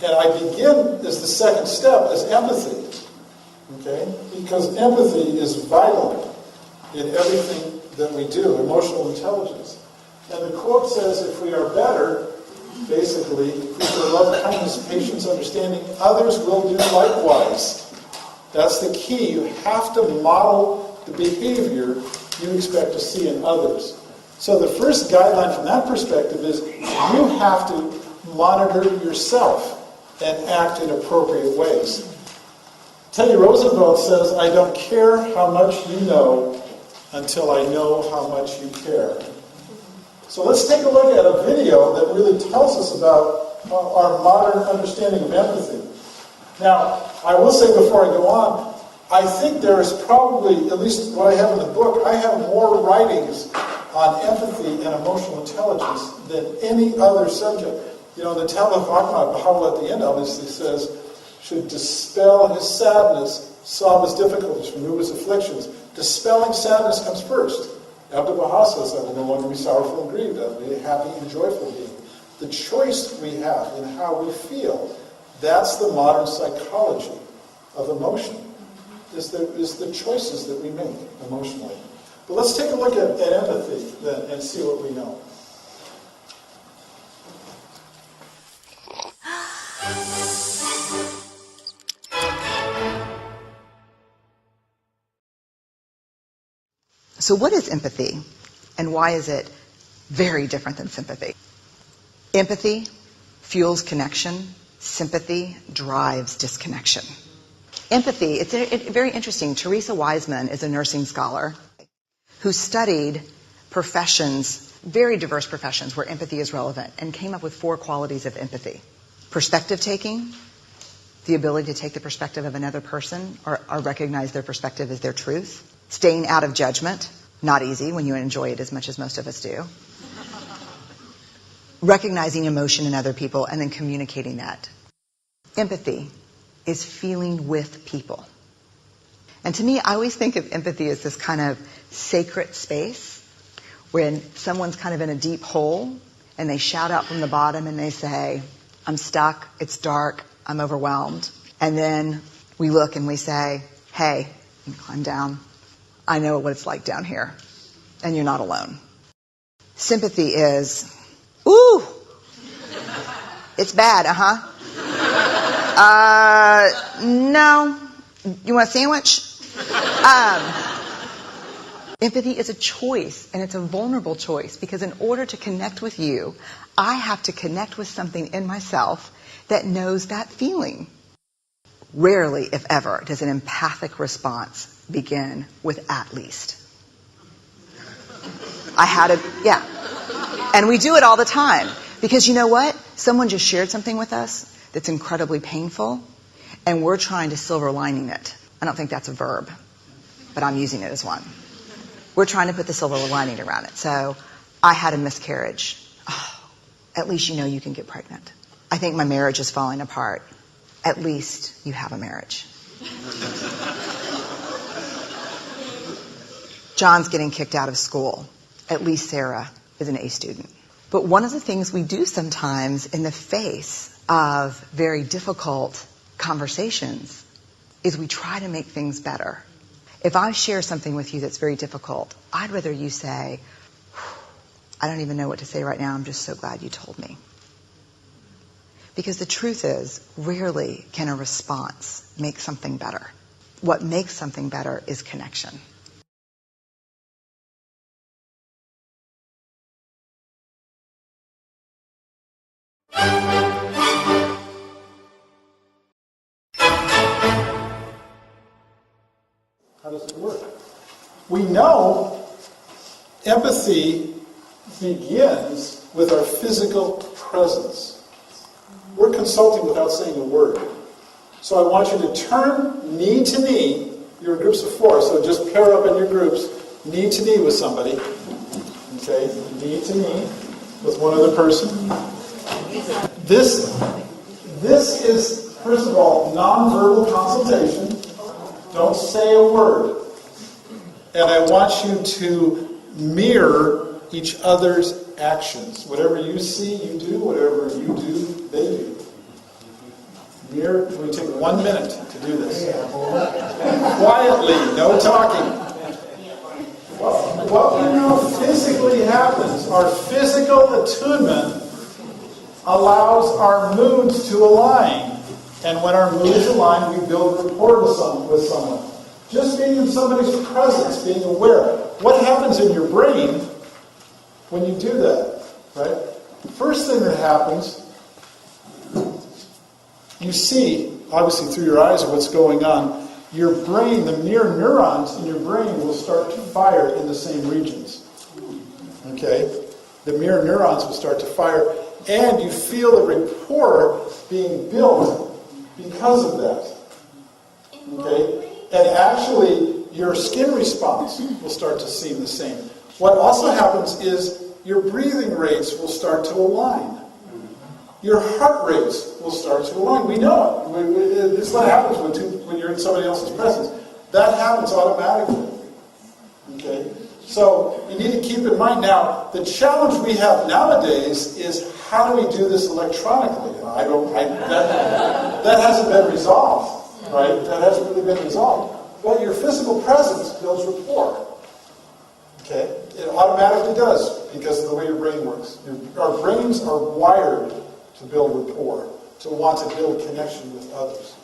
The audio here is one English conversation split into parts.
And I begin as the second step as empathy. Okay? Because empathy is vital in everything that we do, emotional intelligence. And the quote says, if we are better, basically, if we show love, kindness, patience, understanding, others will do likewise. That's the key. You have to model the behavior you expect to see in others. So the first guideline from that perspective is you have to monitor yourself and act in appropriate ways. Teddy Roosevelt says, I don't care how much you know until I know how much you care. So let's take a look at a video that really tells us about our modern understanding of empathy. Now, I will say before I go on, I think there is probably, at least what I have in the book, I have more writings on empathy and emotional intelligence than any other subject. You know, the Talmud Baha'u'llah at the end obviously says, should dispel his sadness, solve his difficulties, remove his afflictions. Dispelling sadness comes first. Abdu'l Baha says, I will no longer be sorrowful and grieved. I will be a happy and joyful being. The choice we have in how we feel, that's the modern psychology of emotion, is the choices that we make emotionally. But let's take a look at empathy then and see what we know. So what is empathy, and why is it very different than sympathy? Empathy fuels connection. Sympathy drives disconnection. Empathy, it's very interesting. Teresa Wiseman is a nursing scholar who studied professions, very diverse professions where empathy is relevant, and came up with 4 qualities of empathy. Perspective taking, the ability to take the perspective of another person or recognize their perspective as their truth. Staying out of judgment, not easy when you enjoy it as much as most of us do. Recognizing emotion in other people and then communicating that. Empathy is feeling with people. And to me, I always think of empathy as this kind of sacred space when someone's kind of in a deep hole and they shout out from the bottom and they say, I'm stuck, it's dark, I'm overwhelmed. And then we look and we say, hey, you can climb down. I know what it's like down here, and you're not alone. Sympathy is, ooh, it's bad, no, you want a sandwich? Empathy is a choice, and it's a vulnerable choice, because in order to connect with you, I have to connect with something in myself that knows that feeling. Rarely, if ever, does an empathic response begin with at least. And we do it all the time. Because you know what? Someone just shared something with us that's incredibly painful, and we're trying to silver lining it. I don't think that's a verb, but I'm using it as one. We're trying to put the silver lining around it. So, I had a miscarriage. Oh, at least you know you can get pregnant. I think my marriage is falling apart. At least you have a marriage. John's getting kicked out of school. At least Sarah is an A student. But one of the things we do sometimes in the face of very difficult conversations is we try to make things better. If I share something with you that's very difficult, I'd rather you say, I don't even know what to say right now, I'm just so glad you told me. Because the truth is, rarely can a response make something better. What makes something better is connection. How does it work? We know empathy begins with our physical presence. We're consulting without saying a word. So I want you to turn knee to knee. You're in groups of 4, so just pair up in your groups, knee to knee with somebody. Okay, knee to knee with one other person. This is, first of all, nonverbal consultation. Don't say a word. And I want you to mirror each other's actions. Whatever you see, you do. Whatever you do, they do. We take 1 minute to do this. Quietly, no talking. What we know physically happens, our physical attunement allows our moods to align. And when our moods align, we build rapport with someone. Just being in somebody's presence, being aware. What happens in your brain when you do that, right? The first thing that happens, you see, obviously through your eyes, what's going on. Your brain, the mirror neurons in your brain will start to fire in the same regions. Okay? The mirror neurons will start to fire, and you feel the rapport being built because of that. Okay? And actually, your skin response will start to seem the same. What also happens is your breathing rates will start to align. Your heart rates will start to align. We know it. It's what happens when you're in somebody else's presence. That happens automatically. Okay? So you need to keep in mind now, the challenge we have nowadays is how do we do this electronically? That hasn't been resolved, right? That hasn't really been resolved. But your physical presence builds rapport. Okay? It automatically does because of the way your brain works. Our brains are wired to build rapport, to want to build connection with others.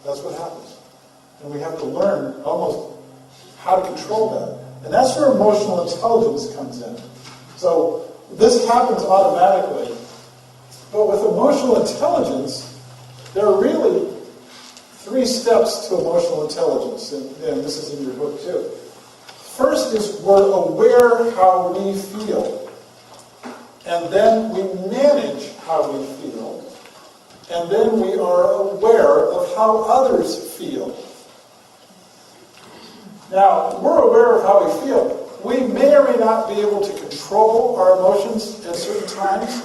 That's what happens. And we have to learn almost how to control that. And that's where emotional intelligence comes in. So this happens automatically. But with emotional intelligence, there are really 3 steps to emotional intelligence. And this is in your book too. First is we're aware how we feel. And then we manage how we feel. And then we are aware of how others feel. Now, we're aware of how we feel. We may or may not be able to control our emotions at certain times,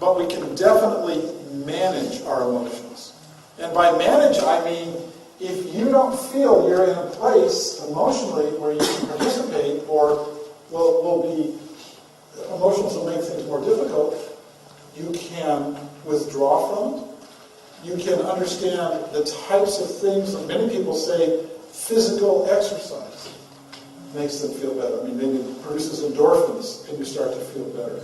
but we can definitely manage our emotions. And by manage, I mean, if you don't feel you're in a place emotionally where you can participate or will be emotions will make things more difficult, you can withdraw from it. You can understand the types of things that many people say physical exercise makes them feel better. I mean, maybe it produces endorphins and you start to feel better.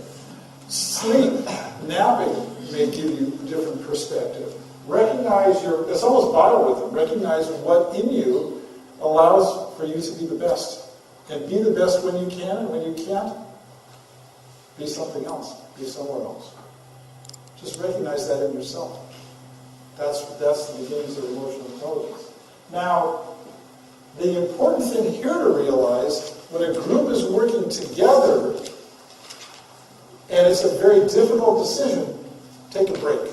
Sleep, napping may give you a different perspective. Recognize it's almost biorhythm. Recognize what in you allows for you to be the best. And be the best when you can, and when you can't, be something else. Be somewhere else. Just recognize that in yourself. That's the beginnings of emotional intelligence. Now, the important thing here to realize, when a group is working together, and it's a very difficult decision, take a break.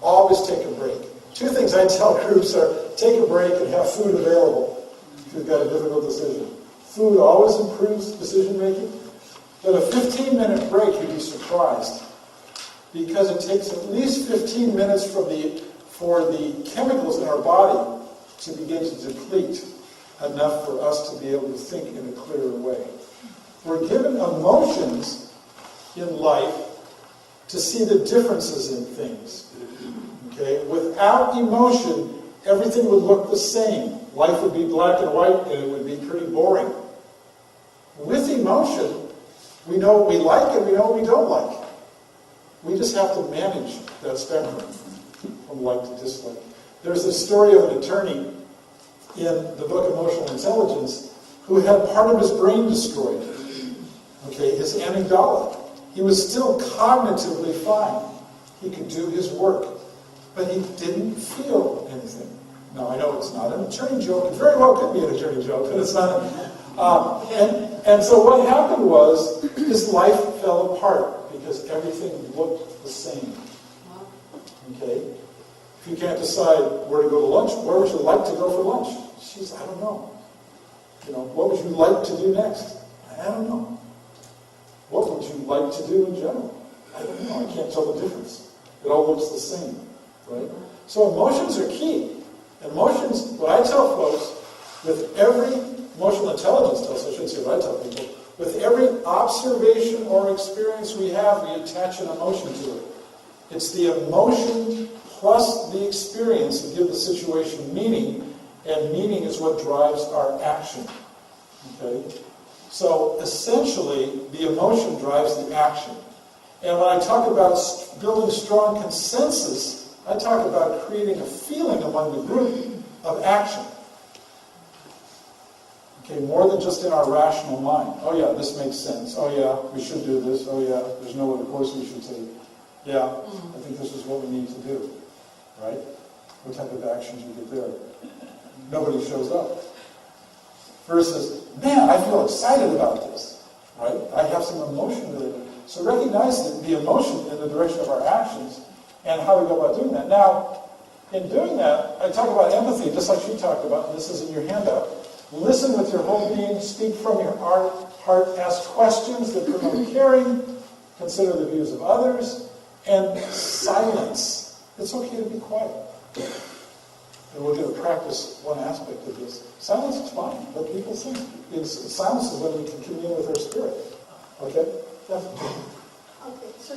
Always take a break. 2 things I tell groups are, take a break and have food available if you've got a difficult decision. Food always improves decision making. But a 15-minute break, you'd be surprised. Because it takes at least 15 minutes for the chemicals in our body to begin to deplete enough for us to be able to think in a clearer way. We're given emotions in life to see the differences in things. Okay? Without emotion, everything would look the same. Life would be black and white, and it would be pretty boring. With emotion, we know what we like and we know what we don't like. We just have to manage that spectrum from like to dislike. There's a story of an attorney in the book Emotional Intelligence who had part of his brain destroyed. Okay, his amygdala. He was still cognitively fine. He could do his work. But he didn't feel anything. Now, I know it's not an attorney joke. It very well could be an attorney joke, but it's not. And so what happened was his life fell apart because everything looked the same. Okay? If you can't decide where to go to lunch, where would you like to go for lunch? She's, I don't know. What would you like to do next? I don't know. What would you like to do in general? I don't know. I can't tell the difference. It all looks the same. Right? So emotions are key. Emotions, what I tell folks, with every emotional intelligence tells, I shouldn't say what I tell people, with every observation or experience we have, we attach an emotion to it. It's the emotion plus the experience to give the situation meaning, and meaning is what drives our action. Okay? So essentially, the emotion drives the action. And when I talk about building strong consensus, I talk about creating a feeling among the group of action. Okay, more than just in our rational mind. Oh yeah, this makes sense. Oh yeah, we should do this. Oh yeah, there's no other course we should take. Yeah, I think this is what we need to do. Right? What type of actions you get there? Nobody shows up. Versus, man, I feel excited about this. Right? I have some emotion related. So recognize the emotion in the direction of our actions and how we go about doing that. Now, in doing that, I talk about empathy, just like she talked about, and this is in your handout. Listen with your whole being, speak from your heart, ask questions that promote caring, consider the views of others, and silence. It's okay to be quiet. And we're going to practice one aspect of this. Silence is fine. Let people think. Silence is when we can commune with our spirit. Okay? Definitely. Okay, so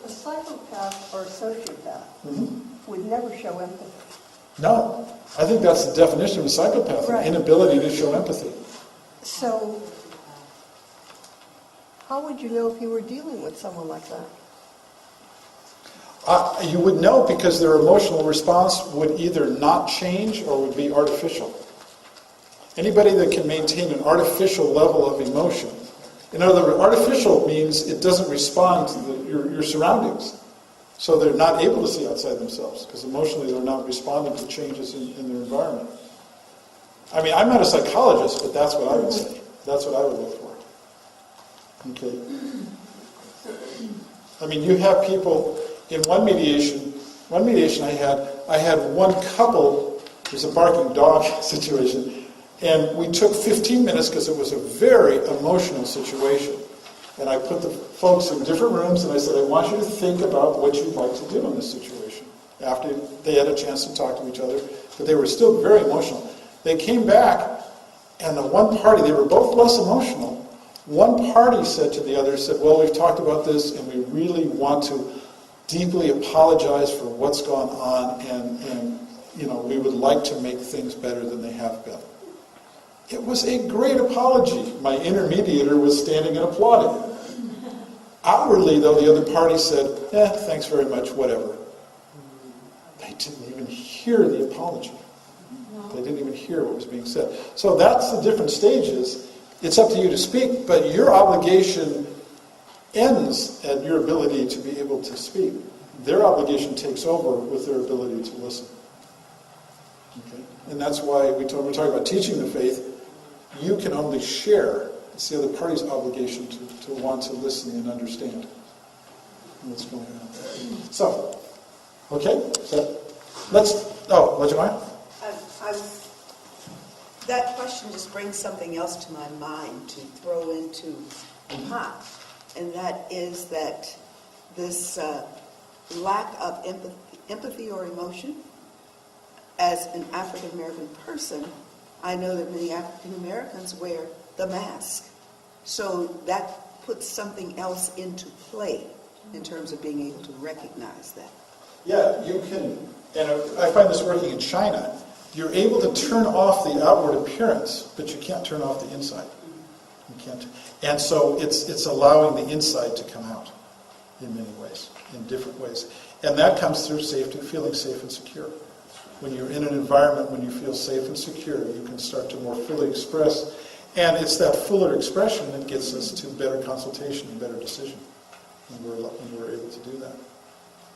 a psychopath or a sociopath would never show empathy. No. I think that's the definition of a psychopath, Right. an inability to show empathy. So, how would you know if you were dealing with someone like that? You would know because their emotional response would either not change or would be artificial. Anybody that can maintain an artificial level of emotion. In other words, artificial means it doesn't respond to your surroundings. So they're not able to see outside themselves because emotionally they're not responding to changes in their environment. I mean, I'm not a psychologist, but that's what I would say. That's what I would look for. Okay. I mean, you have people in one mediation I had one couple, it was a barking dog situation, and we took 15 minutes because it was a very emotional situation. And I put the folks in different rooms and I said, I want you to think about what you'd like to do in this situation. After they had a chance to talk to each other, but they were still very emotional. They came back and the one party, they were both less emotional. One party said to the other, well, we've talked about this and we really want to deeply apologize for what's gone on and we would like to make things better than they have been. It was a great apology. My intermediator was standing and applauding. Outwardly, though, the other party said, thanks very much, whatever. They didn't even hear the apology. They didn't even hear what was being said. So that's the different stages. It's up to you to speak, but your obligation ends at your ability to be able to speak. Their obligation takes over with their ability to listen. Okay? And that's why we're talking about teaching the faith. You can only share. It's the other party's obligation to want to listen and understand what's going on. So, okay? Would you mind? That question just brings something else to my mind to throw into the pot. And that is that this lack of empathy or emotion, as an African American person, I know that many African Americans wear the mask. So that puts something else into play in terms of being able to recognize that. Yeah, you can, and I find this working in China. You're able to turn off the outward appearance, but you can't turn off the inside. You can't. And so it's allowing the inside to come out in many ways, in different ways. And that comes through safety, feeling safe and secure. When you're in an environment, when you feel safe and secure, you can start to more fully express. And it's that fuller expression that gets us to better consultation and better decision. And we're able to do that.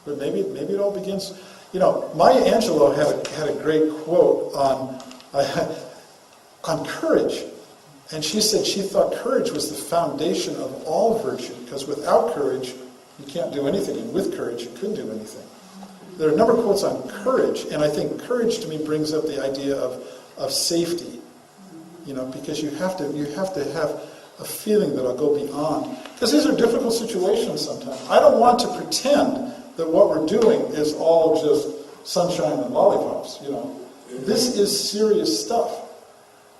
But maybe it all begins. Maya Angelou had a great quote on courage. And she said she thought courage was the foundation of all virtue, because without courage, you can't do anything, and with courage, you couldn't do anything. There are a number of quotes on courage, and I think courage to me brings up the idea of safety, because you have to have a feeling that I'll go beyond. Because these are difficult situations sometimes. I don't want to pretend that what we're doing is all just sunshine and lollipops, This is serious stuff.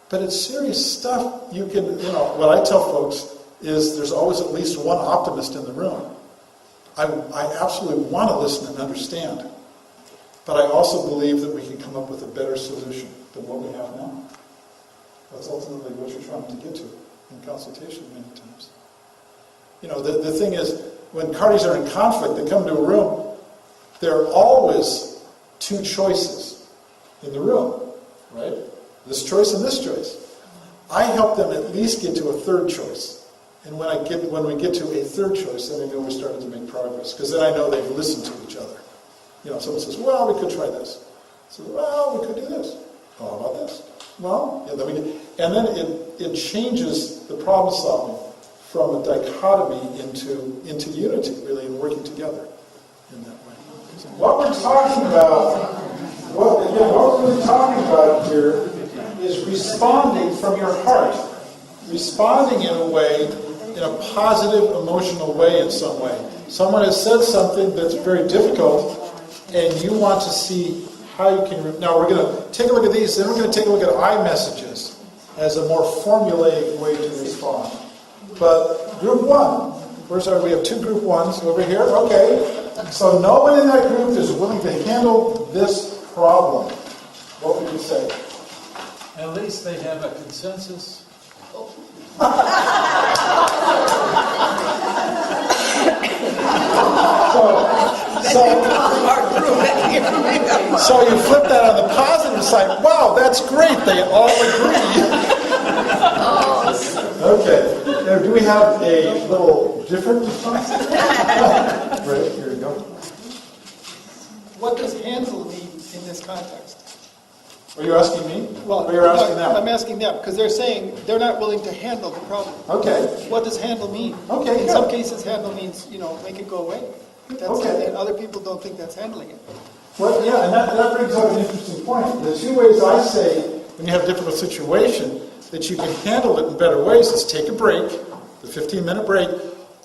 But it's serious stuff. You can, what I tell folks is there's always at least one optimist in the room. I absolutely want to listen and understand. But I also believe that we can come up with a better solution than what we have now. That's ultimately what you're trying to get to in consultation many times. You know, the thing is, when parties are in conflict, they come to a room, there are always two choices in the room, right? This choice and this choice. I help them at least get to a third choice. And when we get to a third choice, then I know we're starting to make progress. Because then I know they've listened to each other. You know, someone says, well, we could try this. So, well, we could do this. Oh, how about this? Well, yeah, then it changes the problem solving from a dichotomy into unity, really, and working together in that way. What we're talking about, what we're really talking about here is responding from your heart. Responding in a way, in a positive, emotional way in some way. Someone has said something that's very difficult, and you want to see how you can... Now, we're going to take a look at these, then we're going to take a look at iMessages as a more formulaic way to respond. But group one, we have two group ones over here. Okay, so no one in that group is willing to handle this problem. What would you say? At least they have a consensus. So you flip that on the positive side. Wow, that's great. They all agree. Okay. Now, do we have a little different response? Right, here we go. What does handle mean in this context? Are you asking me? Well, or you're asking them? I'm asking them, because they're saying they're not willing to handle the problem. Okay. What does handle mean? Okay, In good. some cases, handle means, make it go away. Okay. And other people don't think that's handling it. Well, yeah, and that brings up an interesting point. The two ways I say, when you have a difficult situation, that you can handle it in better ways is take a break, the 15-minute break,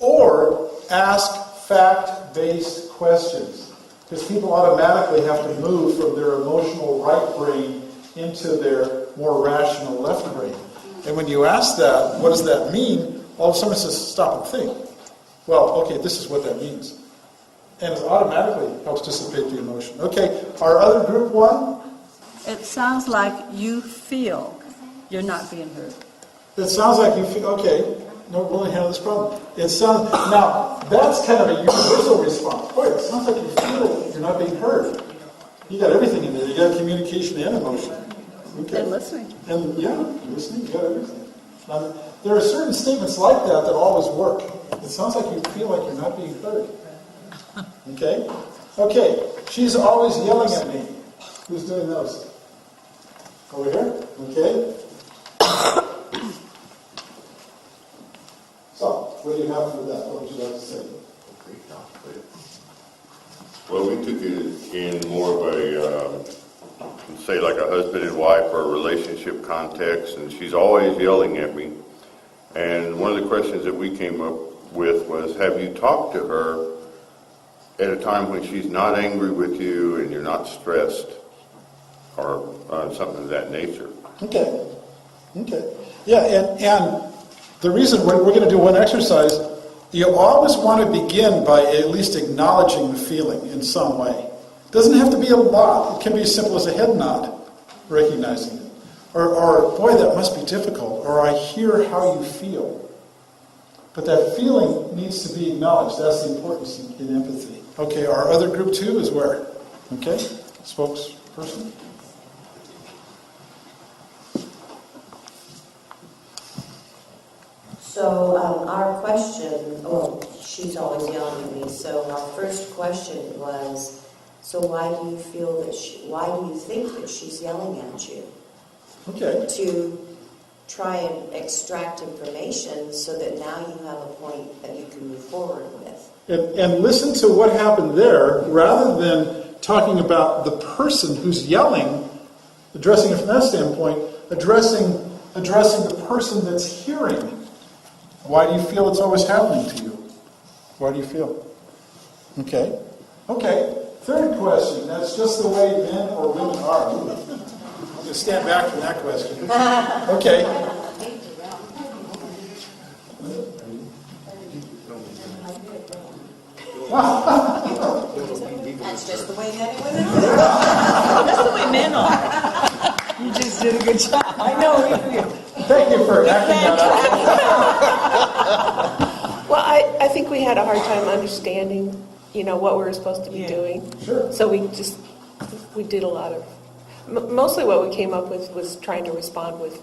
or ask fact-based questions. Because people automatically have to move from their emotional right brain into their more rational left brain. And when you ask that, what does that mean? All of a sudden it says, stop and think. Well, okay, this is what that means. And it automatically helps dissipate the emotion. Okay, our other group one? It sounds like you feel you're not being heard. It sounds like you feel, okay, no, we'll only handle this problem. It sounds, now, that's kind of a universal response. Boy, it sounds like you feel you're not being heard. You got everything in there. You got communication and emotion. Okay. And listening. And yeah, listening, you got everything. Now, there are certain statements like that that always work. It sounds like you feel like you're not being heard. Okay? Okay, she's always yelling at me. Who's doing those? Over here? Okay. So, what do you have for that? What would you like to say? Well, we took it in more of a, say like a husband and wife or a relationship context, and she's always yelling at me. And one of the questions that we came up with was, have you talked to her at a time when she's not angry with you and you're not stressed or something of that nature? Okay. Okay. Yeah, and the reason we're going to do one exercise, you always want to begin by at least acknowledging the feeling in some way. It doesn't have to be a lot. It can be as simple as a head nod, recognizing it. Or boy, that must be difficult. Or I hear how you feel. But that feeling needs to be acknowledged. That's the importance in empathy. Okay, our other group two is where? Okay, spokesperson. So our question, she's always yelling at me, so our first question was, so why do you feel that why do you think that she's yelling at you? Okay. To try and extract information so that now you have a point that you can move forward with. And listen to what happened there, rather than talking about the person who's yelling, addressing it from that standpoint, addressing the person that's hearing. Why do you feel it's always happening to you? Why do you feel? Okay. Okay. Third question. That's just the way men or women are. I'm going to stand back from that question. Okay. That's just the way men and women are. That's the way men are. You just did a good job. I know. Thank you for acting that out. Well, I think we had a hard time understanding, what we were supposed to be doing. Sure. So we did a lot of, mostly what we came up with was trying to respond with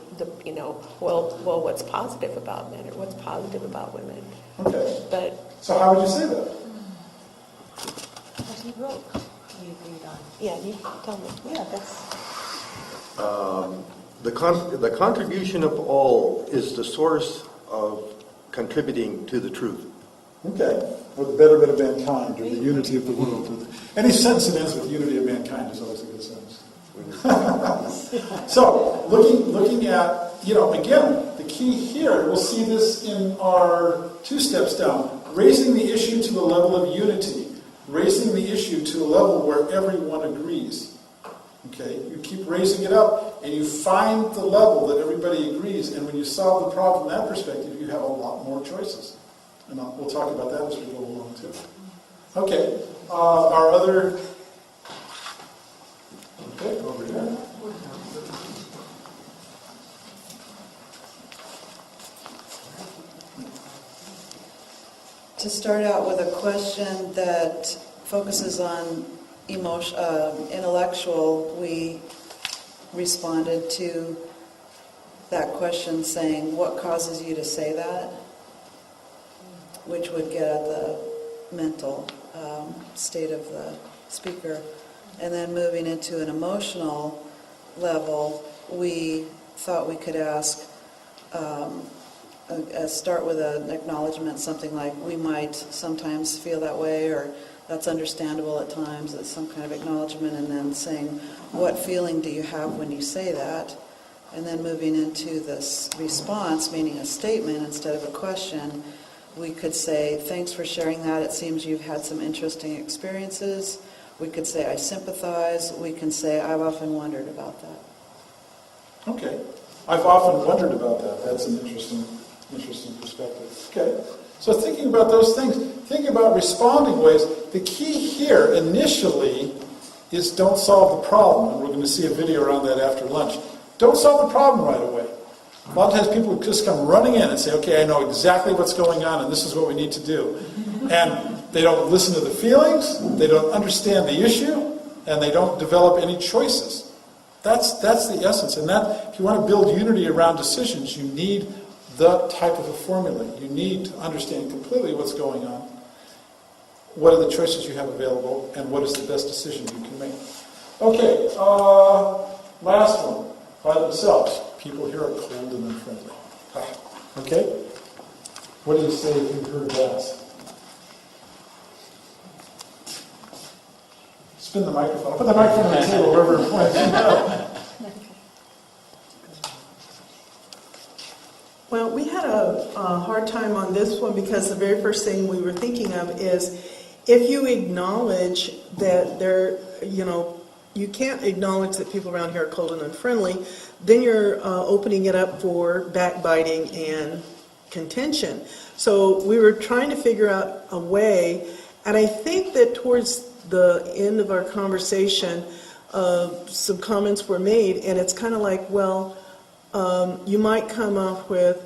well, what's positive about men or what's positive about women. Okay. But So how would you say that? What he wrote, you agreed on. yeah, you tell me. Yeah, that's. The contribution of all is the source of contributing to the truth. Okay. Or the betterment of mankind, or the unity of the world. Any sentence that ends with unity of mankind is always a good sentence. So, looking at, again, the key here, we'll see this in our 2 steps down, raising the issue to a level of unity, raising the issue to a level where everyone agrees. Okay, you keep raising it up, and you find the level that everybody agrees, and when you solve the problem from that perspective, you have a lot more choices. And we'll talk about that as we go along, too. Okay, our other... Okay, over here. To start out with a question that focuses on intellectual, we responded to that question saying, what causes you to say that? Which would get at the mental state of the speaker. And then moving into an emotional level, we thought we could ask, start with an acknowledgement, something like, we might sometimes feel that way, or that's understandable at times, it's some kind of acknowledgement, and then saying, what feeling do you have when you say that? And then moving into this response, meaning a statement instead of a question, we could say, thanks for sharing that, it seems you've had some interesting experiences. We could say, I sympathize. We can say, I've often wondered about that. Okay. I've often wondered about that. That's an interesting perspective. Okay. So thinking about those things, thinking about responding ways, the key here initially is don't solve the problem. And we're going to see a video around that after lunch. Don't solve the problem right away. A lot of times people just come running in and say, okay, I know exactly what's going on and this is what we need to do. And they don't listen to the feelings, they don't understand the issue, and they don't develop any choices. That's the essence. And that, if you want to build unity around decisions, you need the type of a formula. You need to understand completely what's going on, what are the choices you have available, and what is the best decision you can make. Okay, last one. By themselves. People here are cold and unfriendly. Okay? What do you say if you've heard that? Spin the microphone. I'll put the microphone on the table wherever it points. Well, we had a hard time on this one because the very first thing we were thinking of is if you acknowledge that you can't acknowledge that people around here are cold and unfriendly, then you're opening it up for backbiting and contention. So we were trying to figure out a way, and I think that towards the end of our conversation, some comments were made, and it's kind of like, well, you might come up with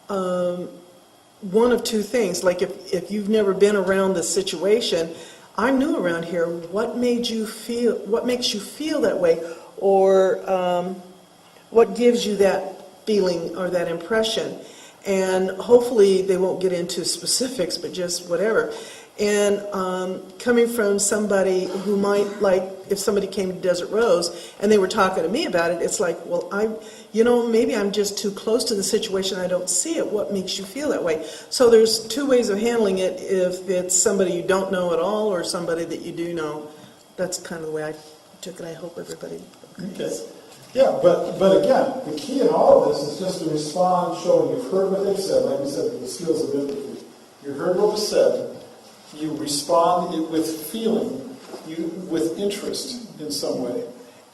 one of two things. Like if you've never been around this situation, I'm new around here. What makes you feel that way, or what gives you that feeling or that impression? And hopefully they won't get into specifics, but just whatever. And coming from somebody who might, like, if somebody came to Desert Rose and they were talking to me about it, it's like, well, maybe I'm just too close to the situation, I don't see it. What makes you feel that way? So there's two ways of handling it. If it's somebody you don't know at all or somebody that you do know, that's kind of the way I took it. I hope everybody agrees. Okay. Yeah, but again, the key in all of this is just to respond, showing you've heard what they've said, like we said, the skills of empathy. You heard what was said. You respond with feeling, with interest in some way.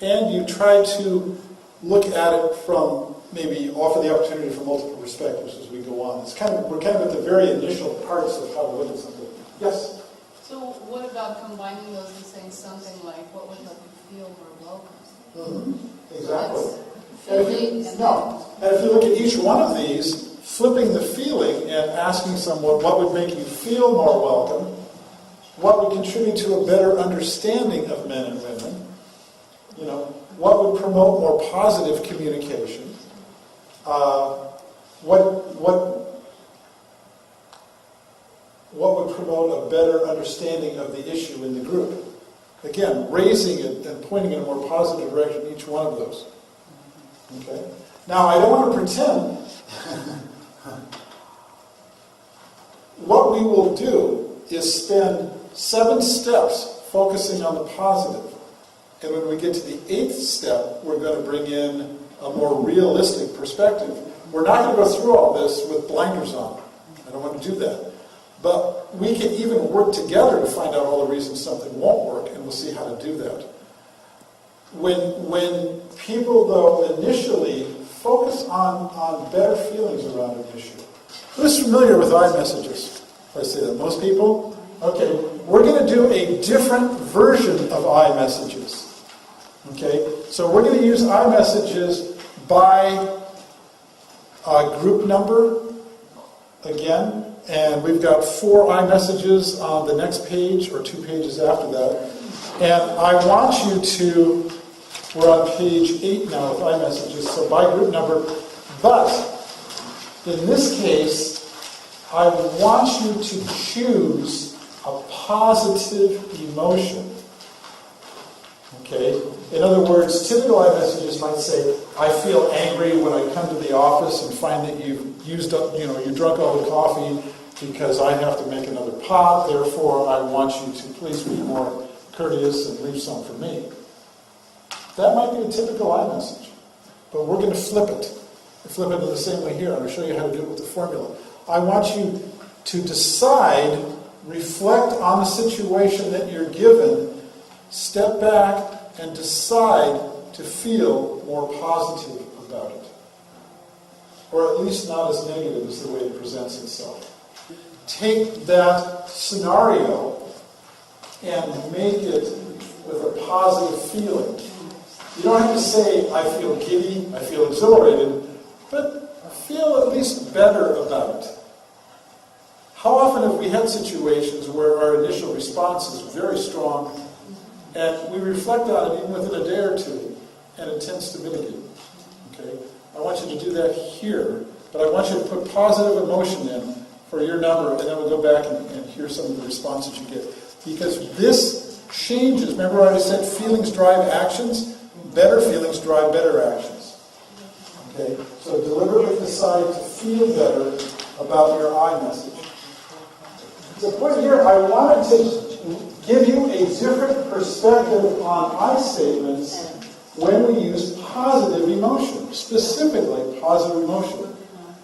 And you try to look at it from, maybe offer the opportunity for multiple perspectives as we go on. We're kind of at the very initial parts of how to look at something. Yes? So So what about combining those and saying something like, what would help you feel more welcome? Exactly. So And if you look at each one of these, flipping the feeling and asking someone what would make you feel more welcome, what would contribute to a better understanding of men and women, what would promote more positive communication, what would promote a better understanding of the issue in the group. Again, raising it and pointing in a more positive direction in each one of those. Okay? Now, I don't want to pretend. What we will do is spend 7 steps focusing on the positive. And when we get to the 8th step, we're going to bring in a more realistic perspective. We're not going to go through all this with blinders on. I don't want to do that. But we can even work together to find out all the reasons something won't work, and we'll see how to do that. When people, though, initially focus on better feelings around an issue. Who's familiar with iMessages? If I say that, most people? Okay, we're going to do a different version of iMessages. Okay, so we're going to use iMessages by group number again. And we've got 4 iMessages on the next page, or 2 pages after that. And I want you to, we're on page 8 now with iMessages, so by group number. But in this case, I want you to choose a positive emotion. Okay? In other words, typical iMessages might say, I feel angry when I come to the office and find that you've used up, you drunk all the coffee because I have to make another pot, therefore I want you to please be more courteous and leave some for me. That might be a typical iMessage, but we're going to flip it. Flip it in the same way here. I'm going to show you how to do it with the formula. I want you to decide, reflect on the situation that you're given, step back, and decide to feel more positive about it. Or at least not as negative as the way it presents itself. Take that scenario and make it with a positive feeling. You don't have to say, I feel giddy, I feel exhilarated, but feel at least better about it. How often have we had situations where our initial response is very strong, and we reflect on it even within a day or two, and it tends to mitigate? Okay? I want you to do that here, but I want you to put positive emotion in for your number, and then we'll go back and hear some of the responses you get. Because this changes. Remember I said feelings drive actions? Better feelings drive better actions. Okay? So deliberately decide to feel better about your iMessage. The point here, I wanted to give you a different perspective on I statements when we use positive emotion, specifically positive emotion.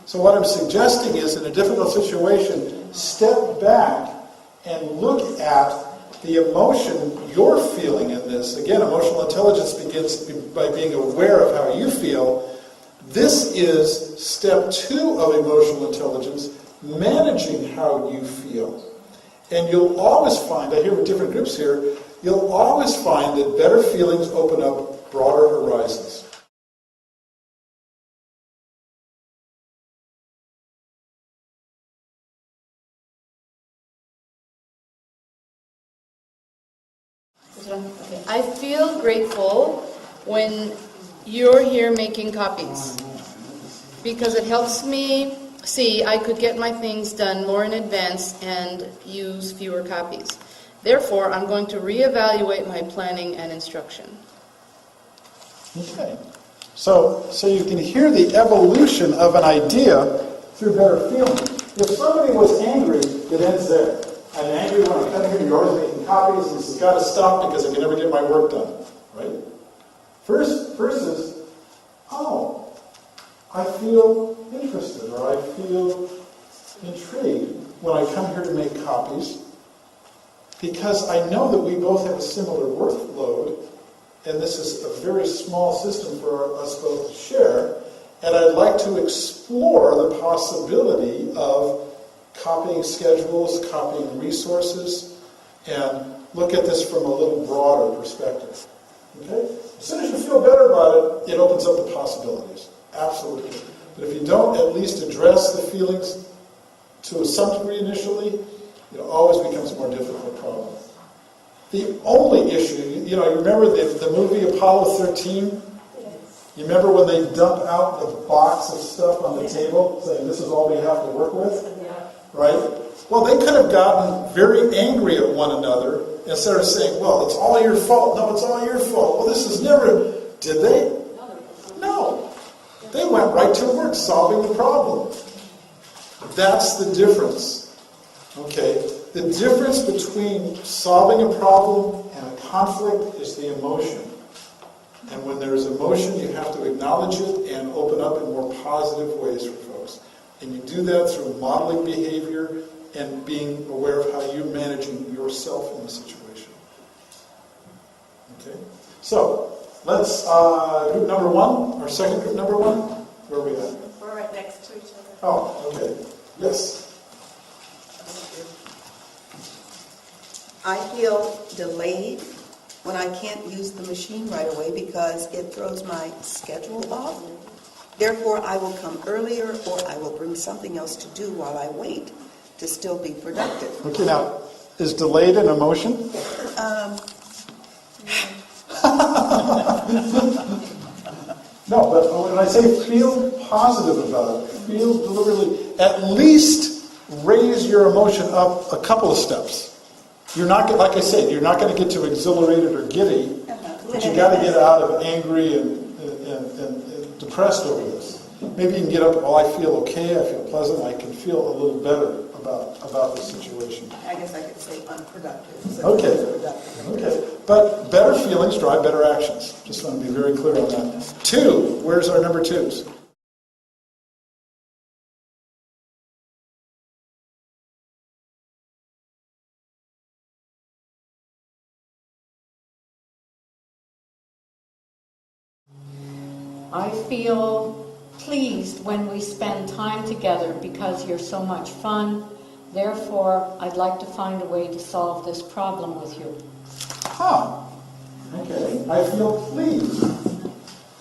So what I'm suggesting is, in a difficult situation, step back and look at the emotion you're feeling in this. Again, emotional intelligence begins by being aware of how you feel. This is step 2 of emotional intelligence, managing how you feel. And you'll always find, I hear with different groups here, you'll always find that better feelings open up broader horizons. Okay. I feel grateful when you're here making copies because it helps me see I could get my things done more in advance and use fewer copies. Therefore, I'm going to reevaluate my planning and instruction. Okay. So you can hear the evolution of an idea through better feeling. If somebody was angry, it ends there. I'm angry when I come here, you're always making copies, and this has got to stop because I can never get my work done. Right? First is, oh, I feel interested, or I feel intrigued when I come here to make copies, because I know that we both have a similar workload, and this is a very small system for us both to share, and I'd like to explore the possibility of copying schedules, copying resources, and look at this from a little broader perspective. Okay? As soon as you feel better about it, it opens up the possibilities. Absolutely. But if you don't at least address the feelings to some degree initially, it always becomes a more difficult problem. The only issue, you remember the movie Apollo 13? You remember when they dump out the box of stuff on the table, saying this is all we have to work with? Right? Well, they could have gotten very angry at one another instead of saying, well, it's all your fault. No, it's all your fault. Well, this is never... Did they? No. They went right to work solving the problem. That's the difference. Okay? The difference between solving a problem and a conflict is the emotion. And when there's emotion, you have to acknowledge it and open up in more positive ways for folks. And you do that through modeling behavior and being aware of how you're managing yourself in the situation. Okay? So, let's, group number one, or second group number one, where are we at? We're right next to each other. Oh, okay. Yes. I feel delayed when I can't use the machine right away because it throws my schedule off. Therefore, I will come earlier or I will bring something else to do while I wait to still be productive. Okay, now, is delayed an emotion? No, but when I say feel positive about it, feel deliberately, at least raise your emotion up a couple of steps. You're not, like I said, you're not going to get too exhilarated or giddy, but you got to get out of angry and depressed over this. Maybe you can get up, oh, I feel okay, I feel pleasant, I can feel a little better about the situation. I guess I could say unproductive. Okay. But better feelings drive better actions. Just want to be very clear on that. 2, where's our number 2s? I feel pleased when we spend time together because you're so much fun. Therefore, I'd like to find a way to solve this problem with you. Okay. I feel pleased.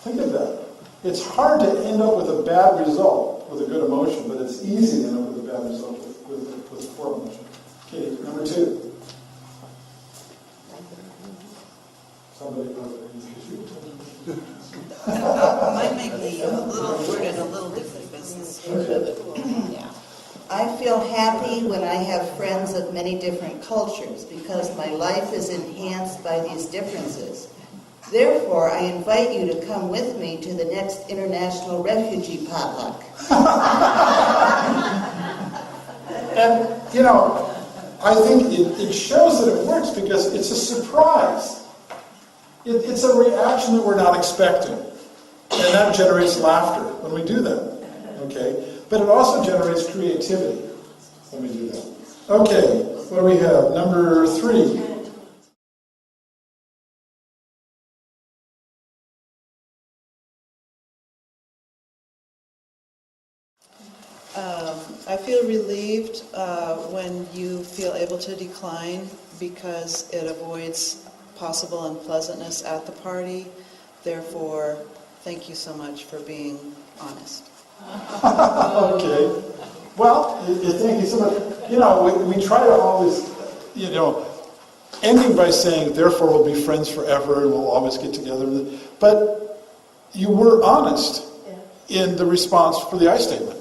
Think of that. It's hard to end up with a bad result with a good emotion, but it's easy to end up with a bad result with a poor emotion. Okay, number 2. Somebody Might make me a little worded a little different business. Yeah. I feel happy when I have friends of many different cultures because my life is enhanced by these differences. Therefore, I invite you to come with me to the next International Refugee Potluck. And, I think it shows that it works because it's a surprise. It's a reaction that we're not expecting. And that generates laughter when we do that. Okay? But it also generates creativity when we do that. Okay, what do we have? Number 3. I feel relieved when you feel able to decline because it avoids possible unpleasantness at the party. Therefore, thank you so much for being honest. Okay. Well, thank you so much. We try to always, ending by saying, therefore we'll be friends forever and we'll always get together. But you were honest in the response for the I statement.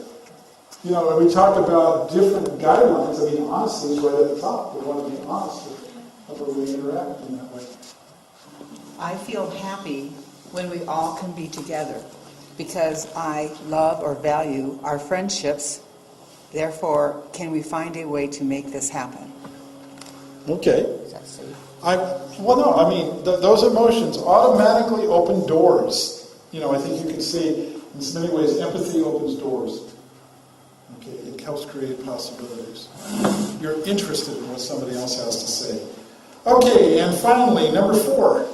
When we talk about different guidelines, honesty is right at the top. We want to be honest about we interact in that way. I feel happy when we all can be together because I love or value our friendships. Therefore, can we find a way to make this happen? Okay. Those emotions automatically open doors. I think you can see in so many ways empathy opens doors. Okay, it helps create possibilities. You're interested in what somebody else has to say. Okay, and finally, number 4.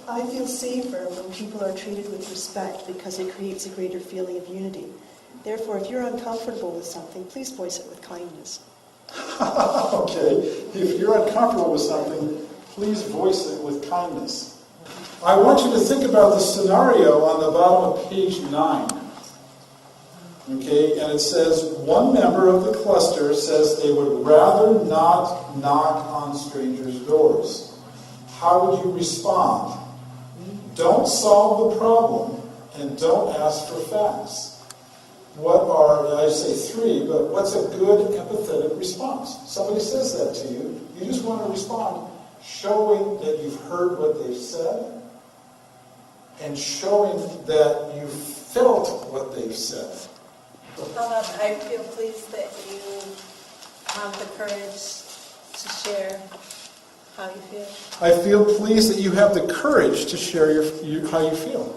I feel safer when people are treated with respect because it creates a greater feeling of unity. Therefore, if you're uncomfortable with something, please voice it with kindness. Okay, if you're uncomfortable with something, please voice it with kindness. I want you to think about the scenario on the bottom of page 9. Okay, and it says, one member of the cluster says they would rather not knock on strangers' doors. How would you respond? Don't solve the problem and don't ask for facts. What are, I say 3, but what's a good empathetic response? Somebody says that to you. You just want to respond showing that you've heard what they've said and showing that you felt what they've said. How about, I feel pleased that you have the courage to share how you feel. I feel pleased that you have the courage to share how you feel.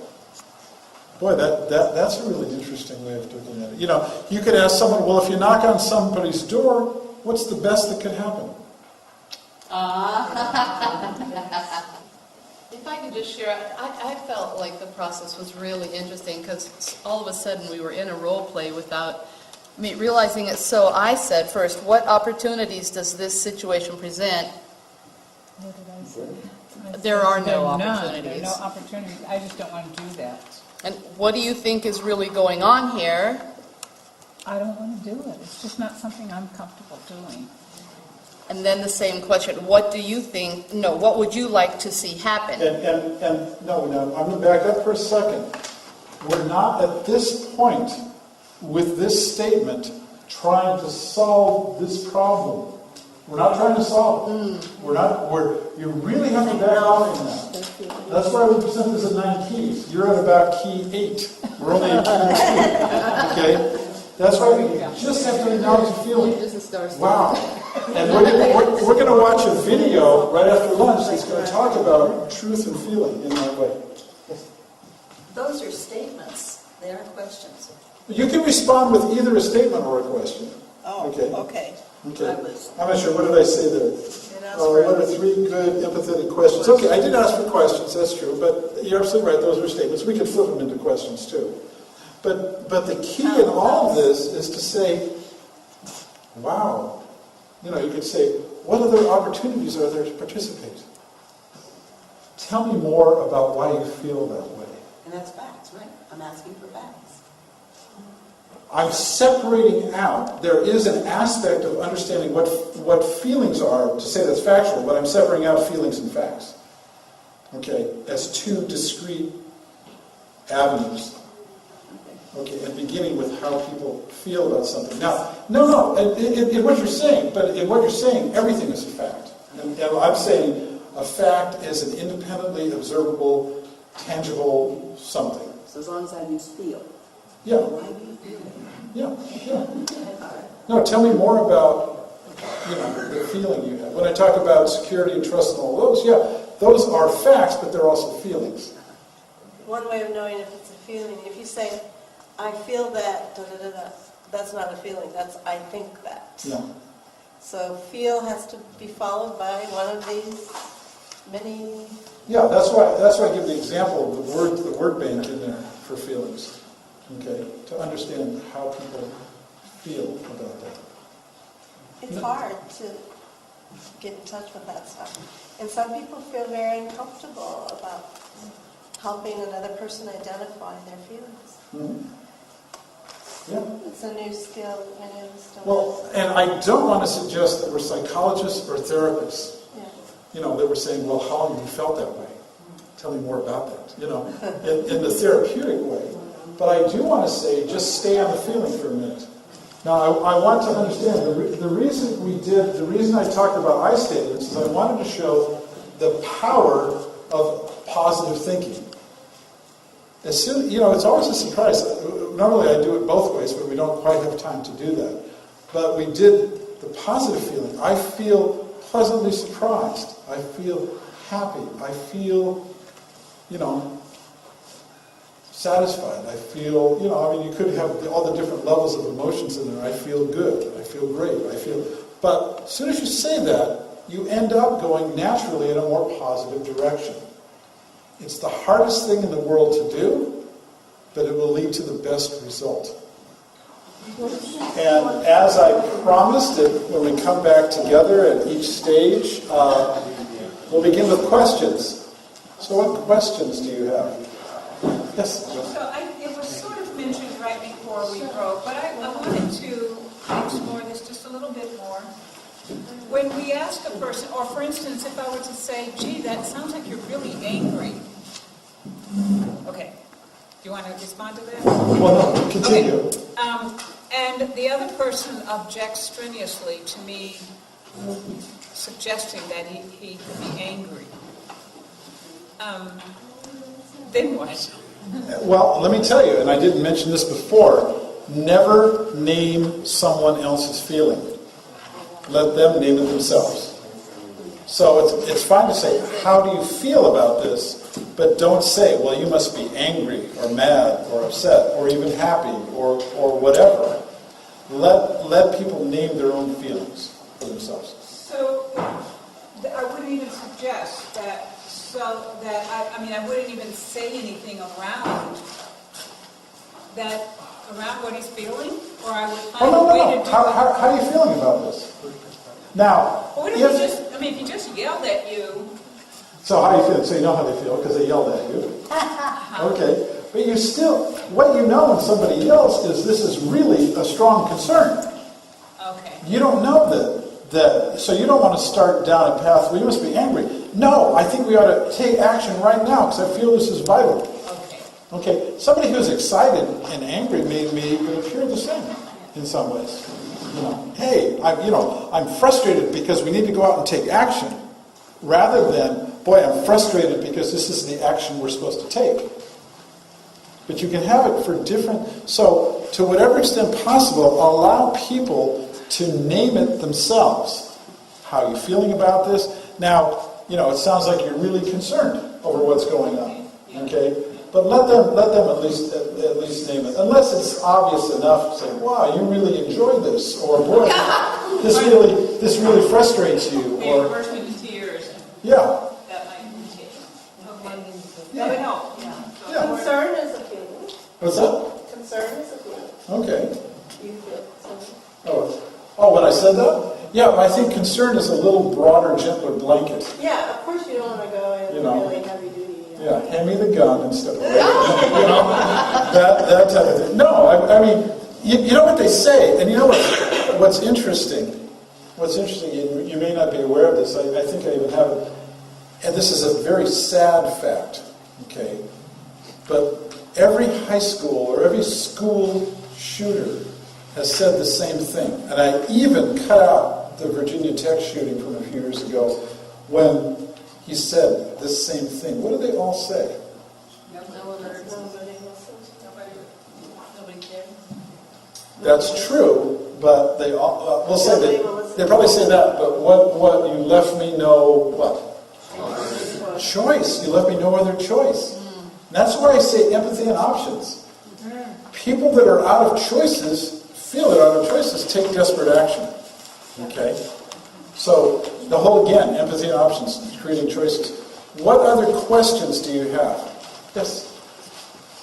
Boy, that's a really interesting way of looking at it. You know, you could ask someone, well, if you knock on somebody's door, what's the best that could happen? If I could just share, I felt like the process was really interesting because all of a sudden we were in a role play without me realizing it. So I said first, what opportunities does this situation present? What did I say? There are no There are opportunities. no opportunities. I just don't want to do that. And what do you think is really going on here? I don't want to do it. It's just not something I'm comfortable doing. And then the same question, what do you think, no, what would you like to see happen? And no, I'm going to back up for a second. We're not at this point with this statement trying to solve this problem. We're not trying to solve it. You really have to back off from that. That's why we present this at 9 keys. You're at about key 8. We're only at key 2. Okay? That's why we just have to acknowledge the feeling. Wow. And we're going to watch a video right after lunch that's going to talk about truth and feeling in that way. Those are statements. They aren't questions. You can respond with either a statement or a question. Oh, okay. Okay. I'm not sure. What did I say there? What are 3 good empathetic questions? Okay, I did ask for questions. That's true. But you're absolutely right. Those were statements. We could flip them into questions too. But the key in all of this is to say, wow. You know, you could say, what other opportunities are there to participate? Tell me more about why you feel that way. And that's facts, right? I'm asking for facts. I'm separating out. There is an aspect of understanding what feelings are, to say that's factual, but I'm separating out feelings and facts. Okay, as 2 discrete avenues. Okay, and beginning with how people feel about something. Now, in what you're saying, but in what you're saying, everything is a fact. And I'm saying a fact is an independently observable, tangible something. So as long as I use feel. Yeah. Why do you feel it? Yeah. No, tell me more about, the feeling you have. When I talk about security and trust and all those, those are facts, but they're also feelings. One way of knowing if it's a feeling, if you say, I feel that, that's not a feeling, that's I think that. Yeah. So feel has to be followed by one of these many... Yeah, that's why I give the example of the word bank in there for feelings. Okay, to understand how people feel about that. It's hard to get in touch with that stuff. And some people feel very uncomfortable about helping another person identify their feelings. Mm-hmm. Yeah. It's a new skill. Well, and I don't want to suggest that we're psychologists or therapists. Yeah. That we're saying, well, how long have you felt that way? Tell me more about that. In the therapeutic way. But I do want to say, just stay on the feeling for a minute. Now, I want to understand, the reason I talked about I statements is I wanted to show the power of positive thinking. As soon, it's always a surprise. Normally I do it both ways, but we don't quite have time to do that. But we did the positive feeling. I feel pleasantly surprised. I feel happy. I feel, satisfied. I feel, you could have all the different levels of emotions in there. I feel good. I feel great. But as soon as you say that, you end up going naturally in a more positive direction. It's the hardest thing in the world to do, but it will lead to the best result. And as I promised it, when we come back together at each stage, we'll begin with questions. So what questions do you have? Yes? So it was sort of mentioned right before we broke, but I wanted to explore this just a little bit more. When we ask a person, or for instance, if I were to say, gee, that sounds like you're really angry. Okay. Do you want to respond to that? Well, no, continue. Okay. And the other person objects strenuously to me suggesting that he could be angry. Then what? Well, let me tell you, and I didn't mention this before, never name someone else's feeling. Let them name it themselves. So it's fine to say, how do you feel about this? But don't say, well, you must be angry or mad or upset or even happy or whatever. Let people name their own feelings for themselves. So I wouldn't even suggest that, I wouldn't even say anything around what he's feeling, or I would find a way to do it. How are you feeling about this? Now, what if he just yelled at you? So how do you feel? So you know how they feel because they yelled at you. Okay. But you still, what you know when somebody yells is this is really a strong concern. Okay. You don't know that, so you don't want to start down a path where you must be angry. No, I think we ought to take action right now because I feel this is vital. Okay. Somebody who's excited and angry may appear the same in some ways. Hey, I'm frustrated because we need to go out and take action, rather than, boy, I'm frustrated because this is the action we're supposed to take. But you can have it for different, so to whatever extent possible, allow people to name it themselves. How are you feeling about this? Now, it sounds like you're really concerned over what's going on. Okay? But let them at least name it. Unless it's obvious enough to say, wow, you really enjoy this, or boy, this really frustrates you. Or burst into tears. Yeah. That might be okay. Yeah. Concern is a feeling. What's that? Concern is a feeling. Okay. You feel something. Oh, when I said that? Yeah, I think concern is a little broader, gentler blanket. Yeah, of course you don't want to go in really heavy duty. Yeah, hand me the gun and step away. That type of thing. No, I mean, you know what they say, and you know what's interesting? What's interesting, you may not be aware of this, I think I even have it, and this is a very sad fact, okay? But every high school or every school shooter has said the same thing. And I even cut out the Virginia Tech shooting from a few years ago when he said this same thing. What do they all say? That's true, but they all will say they probably say that. But what you left me no what? Choice. You left me no other choice. And that's why I say empathy and options. People that are out of choices feel they're out of choices take desperate action. Okay. So the whole again empathy and options, creating choices. What other questions do you have? Yes.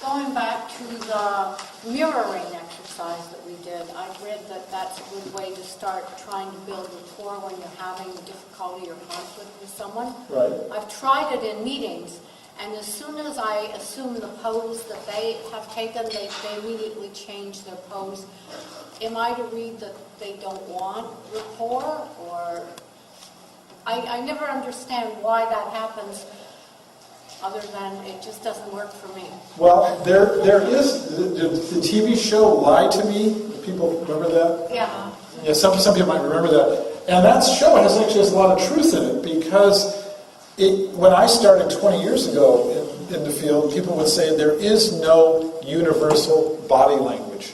Going back to the mirroring exercise that we did, I've read that that's a good way to start trying to build rapport when you're having difficulty or conflict with someone. Right. I've tried it in meetings, and as soon as I assume the pose that they have taken, they immediately change their pose. Am I to read that they don't want rapport, or I never understand why that happens, other than it just doesn't work for me. Well, there is the TV show Lie to Me. People remember that? Yeah. Yeah, some people might remember that. And that show has a lot of truth in it, because when I started 20 years ago in the field, people would say there is no universal body language.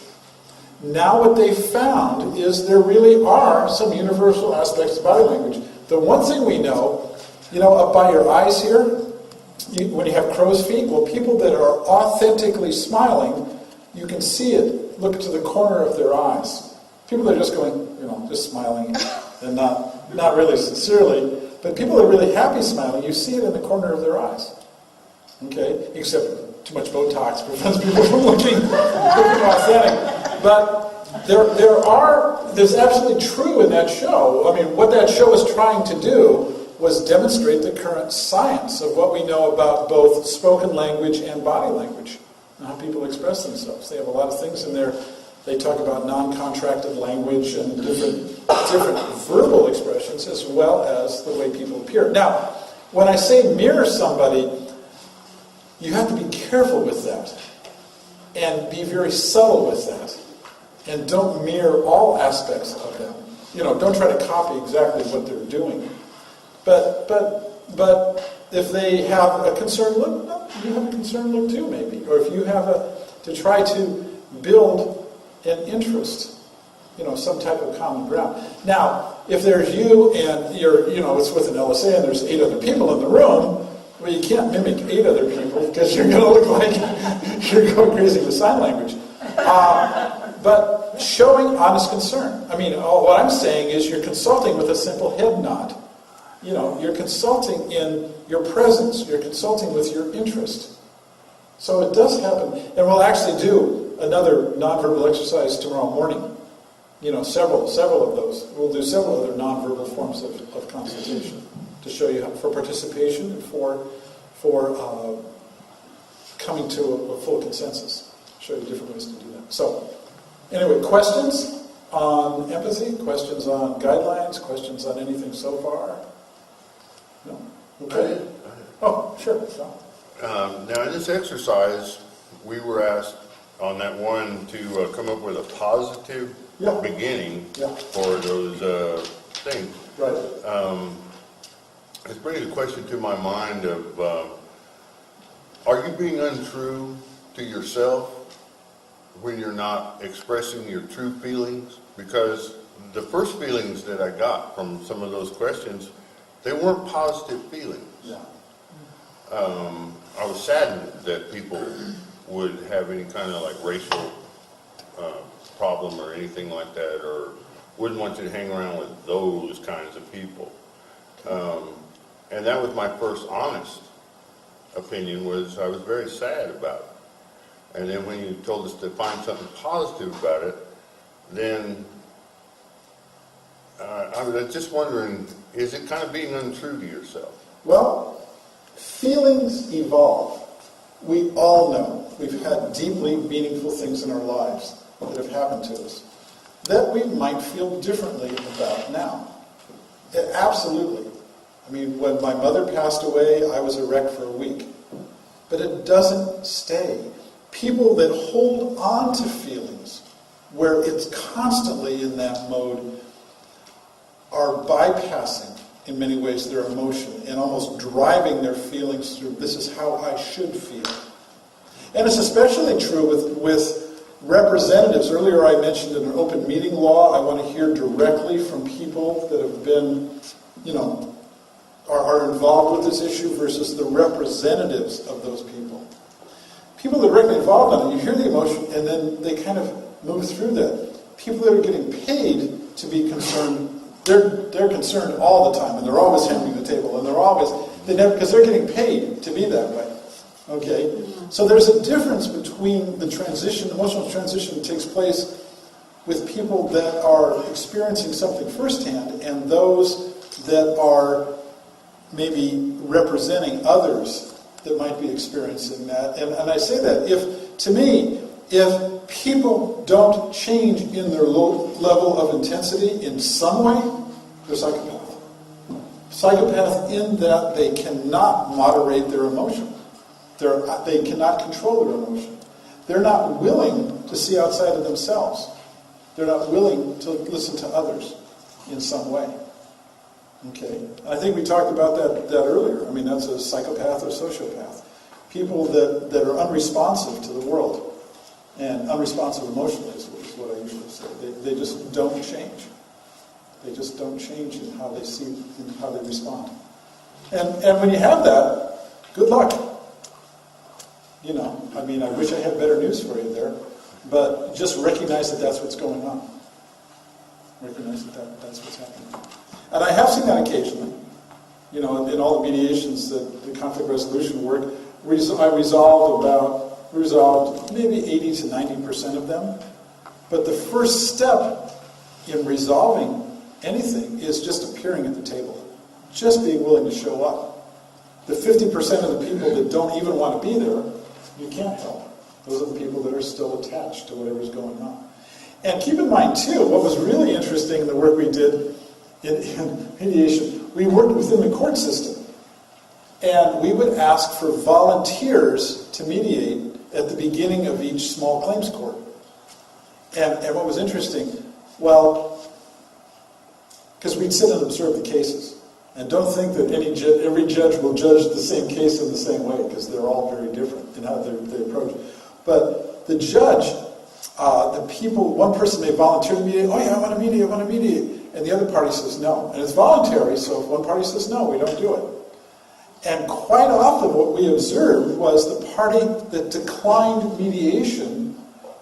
Now what they found is there really are some universal aspects of body language. The one thing we know, up by your eyes here, when you have crow's feet, well, people that are authentically smiling, you can see it. Look to the corner of their eyes. People that are just going, just smiling and not really sincerely. But people that are really happy smiling, you see it in the corner of their eyes. Okay, except too much Botox prevents people from looking authentic. But there's absolutely true in that show. I mean, what that show is trying to do was demonstrate the current science of what we know about both spoken language and body language, and how people express themselves. They have a lot of things in there. They talk about non-contracted language and different verbal expressions, as well as the way people appear. Now, when I say mirror somebody, you have to be careful with that and be very subtle with that, and don't mirror all aspects of them. Don't try to copy exactly what they're doing. But if they have a concerned look, well, you have a concerned look too, maybe. Or if you have to try to build an interest, some type of common ground. Now, if there's you and it's with an LSA and there's 8 other people in the room, well, you can't mimic 8 other people because you're going to look like you're going crazy with sign language. But showing honest concern. I mean, what I'm saying is you're consulting with a simple head nod. You're consulting in your presence. You're consulting with your interest. So it does happen. And we'll actually do another nonverbal exercise tomorrow morning. Several of those. We'll do several other nonverbal forms of consultation to show you for participation and for coming to a full consensus. Show you different ways to do that. So, anyway, questions on empathy? Questions on guidelines? Questions on anything so far? No? Okay. Oh, sure. Now, in this exercise, we were asked on that one to come up with a positive beginning for those things. Right. It's bringing a question to my mind of, are you being untrue to yourself when you're not expressing your true feelings? Because the first feelings that I got from some of those questions, they weren't positive feelings. Yeah. I was saddened that people would have any kind of like racial problem or anything like that, or wouldn't want you to hang around with those kinds of people. And that was my first honest opinion, was I was very sad about it. And then when you told us to find something positive about it, then I was just wondering, is it kind of being untrue to yourself? Well, feelings evolve. We all know we've had deeply meaningful things in our lives that have happened to us that we might feel differently about now. Absolutely. I mean, when my mother passed away, I was a wreck for a week. But it doesn't stay. People that hold on to feelings where it's constantly in that mode are bypassing, in many ways, their emotion and almost driving their feelings through, this is how I should feel. And it's especially true with representatives. Earlier I mentioned in an open meeting law, I want to hear directly from people that have been, are involved with this issue versus the representatives of those people. People that are directly involved in it, you hear the emotion and then they kind of move through that. People that are getting paid to be concerned, they're concerned all the time, and they're always handling the table, and because they're getting paid to be that way. Okay? So there's a difference between the emotional transition that takes place with people that are experiencing something firsthand and those that are maybe representing others that might be experiencing that. And I say that, if people don't change in their low level of intensity in some way, they're psychopath. Psychopath in that they cannot moderate their emotion. They cannot control their emotion. They're not willing to see outside of themselves. They're not willing to listen to others in some way. Okay? I think we talked about that earlier. I mean, that's a psychopath or sociopath. People that are unresponsive to the world. And unresponsive emotionally is what I usually say. They just don't change. They just don't change in how they see, in how they respond. And when you have that, good luck. I mean, I wish I had better news for you there, but just recognize that that's what's going on. Recognize that's what's happening. And I have seen that occasionally. In all the mediations, the conflict resolution work, I resolved maybe 80 to 90% of them. But the first step in resolving anything is just appearing at the table, just being willing to show up. The 50% of the people that don't even want to be there, you can't help. Those are the people that are still attached to whatever's going on. And keep in mind, too, what was really interesting in the work we did in mediation, we worked within the court system. And we would ask for volunteers to mediate at the beginning of each small claims court. And what was interesting, well, because we'd sit and observe the cases. And don't think that every judge will judge the same case in the same way, because they're all very different in how they approach it. But the judge, the people, one person may volunteer to mediate, oh yeah, I want to mediate. And the other party says no. And it's voluntary, so if one party says no, we don't do it. And quite often what we observed was the party that declined mediation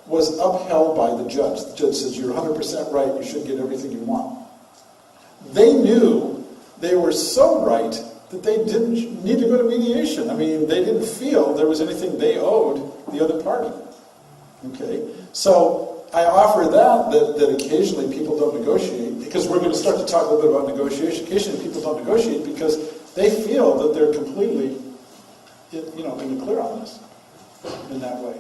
was upheld by the judge. The judge says, you're 100% right, you should get everything you want. They knew they were so right that they didn't need to go to mediation. I mean, they didn't feel there was anything they owed the other party. Okay? So I offer that occasionally people don't negotiate, because we're going to start to talk a little bit about negotiation. Occasionally people don't negotiate because they feel that they're completely, in the clear on this in that way.